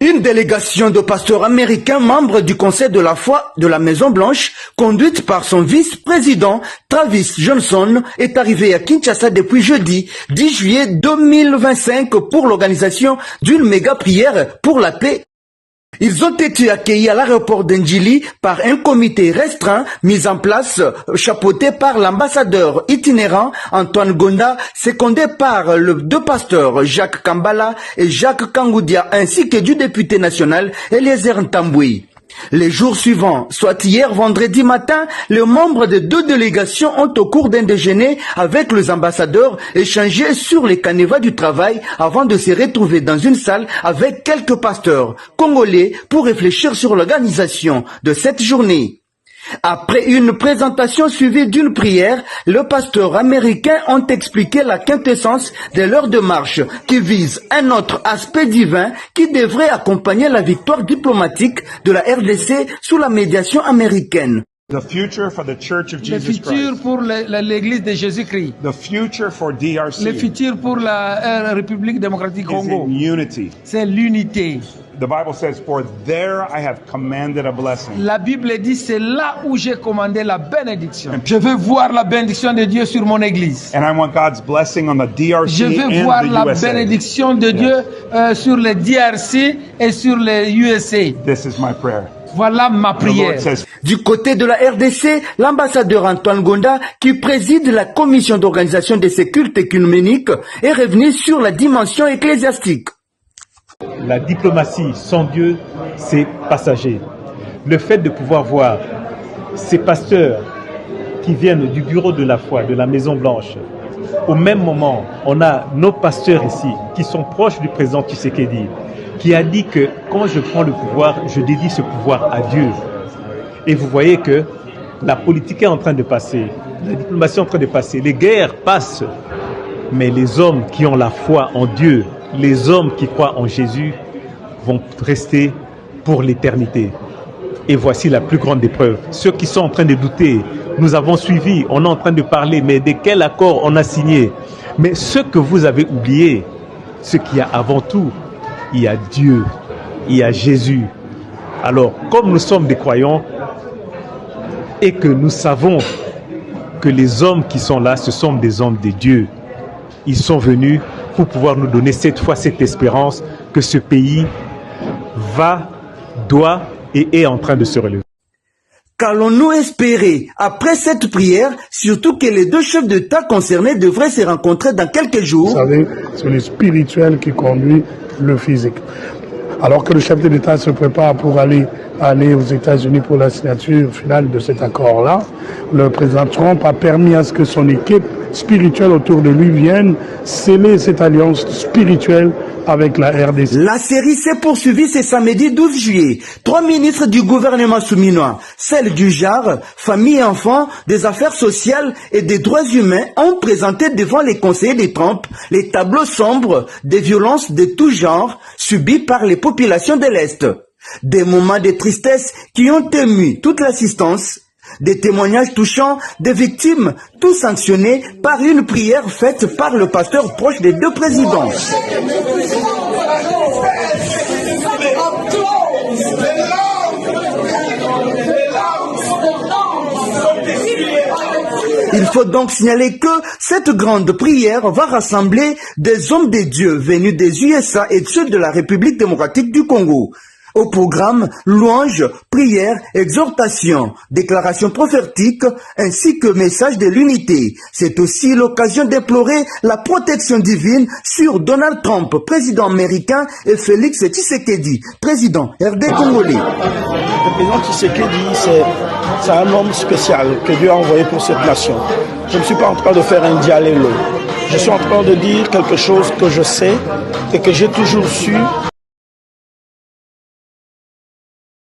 Une délégation de pasteurs américains membres du Conseil de la foi de la Maison-Blanche, conduite par son vice-président Travis Johnson, est arrivée à Kinshasa depuis jeudi 10 juillet 2025 pour l'organisation d'une méga prière pour la paix. Ils ont été accueillis à l'aéroport d'Ndjili par un comité restreint mis en place, chapeauté par l'ambassadeur itinérant Antoine Gonda, secondé par les deux pasteurs Jacques Kambala et Jacques Kangoudia, ainsi que du député national Eliezer Ntambouy. Les jours suivants, soit hier vendredi matin, les membres des deux délégations ont au cours d'un déjeuner avec les ambassadeurs échangé sur les canevas du travail avant de se retrouver dans une salle avec quelques pasteurs congolais pour réfléchir sur l'organisation de cette journée. Après une présentation suivie d'une prière, les pasteurs américains ont expliqué la quintessence de leur démarche qui vise un autre aspect divin qui devrait accompagner la victoire diplomatique de la RDC sous la médiation américaine. The future for the Church of Le Jesus futur Christ. pour l'Église de Jésus-Christ. The future for DRC Le futur pour la République démocratique is Congo. in unity. C'est l'unité. The Bible says, "For there I have commanded a blessing." La Bible dit, c'est là où j'ai commandé la bénédiction. Je veux voir la bénédiction de Dieu sur mon Église. And I want God's blessing on the DRC Je veux voir and la the USA. bénédiction de Dieu sur le DRC et sur les USA. This is my prayer. Voilà ma The Lord prière. says, Du côté de la RDC, l'ambassadeur Antoine Gonda, qui préside la commission d'organisation de ces cultes œcuméniques, est revenu sur la dimension ecclésiastique. La diplomatie sans Dieu, c'est passager. Le fait de pouvoir voir ces pasteurs qui viennent du bureau de la foi, de la Maison Blanche, au même moment, on a nos pasteurs ici qui sont proches du président Tshisekedi, qui a dit que quand je prends le pouvoir, je dédie ce pouvoir à Dieu. Et vous voyez que la politique est en train de passer, la diplomatie est en train de passer, les guerres passent, mais les hommes qui ont la foi en Dieu, les hommes qui croient en Jésus vont rester pour l'éternité. Et voici la plus grande épreuve. Ceux qui sont en train de douter, nous avons suivi, on est en train de parler, mais de quel accord on a signé? Mais ce que vous avez oublié, ce qu'il y a avant tout, il y a Dieu, il y a Jésus. Alors, comme nous sommes des croyants et que nous savons que les hommes qui sont là, ce sont des hommes de Dieu, ils sont venus pour pouvoir nous donner cette fois cette espérance que ce pays doit et est en train de se relever. Qu'allons-nous espérer après cette prière, surtout que les deux chefs d'État concernés devraient se rencontrer dans quelques jours? Vous savez, c'est le spirituel qui conduit le physique. Alors que le chef de l'État se prépare pour aller aux États-Unis pour la signature finale de cet accord-là, le président Trump a permis à ce que son équipe spirituelle autour de lui vienne sceller cette alliance spirituelle avec la RDC. La série s'est poursuivie ce samedi 12 juillet. 3 ministres du gouvernement souminois, celles du genre, famille et enfants, des affaires sociales et des droits humains, ont présenté devant les conseillers de Trump les tableaux sombres des violences de tout genre subies par les populations de l'Est. Des moments de tristesse qui ont ému toute l'assistance, des témoignages touchants des victimes, tout sanctionnés par une prière faite par le pasteur proche des deux présidents. Il faut donc signaler que cette grande prière va rassembler des hommes de Dieu venus des USA et ceux de la République démocratique du Congo. Au programme, louanges, prières, exhortations, déclarations prophétiques, ainsi que message de l'unité. C'est aussi l'occasion déplorer la protection divine sur Donald Trump, président américain, et Félix Tshisekedi, président RD congolais. Le président Tshisekedi, c'est un homme spécial que Dieu a envoyé pour cette nation. Je ne suis pas en train de faire un dialélo. Je suis en train de dire quelque chose que je sais et que j'ai toujours su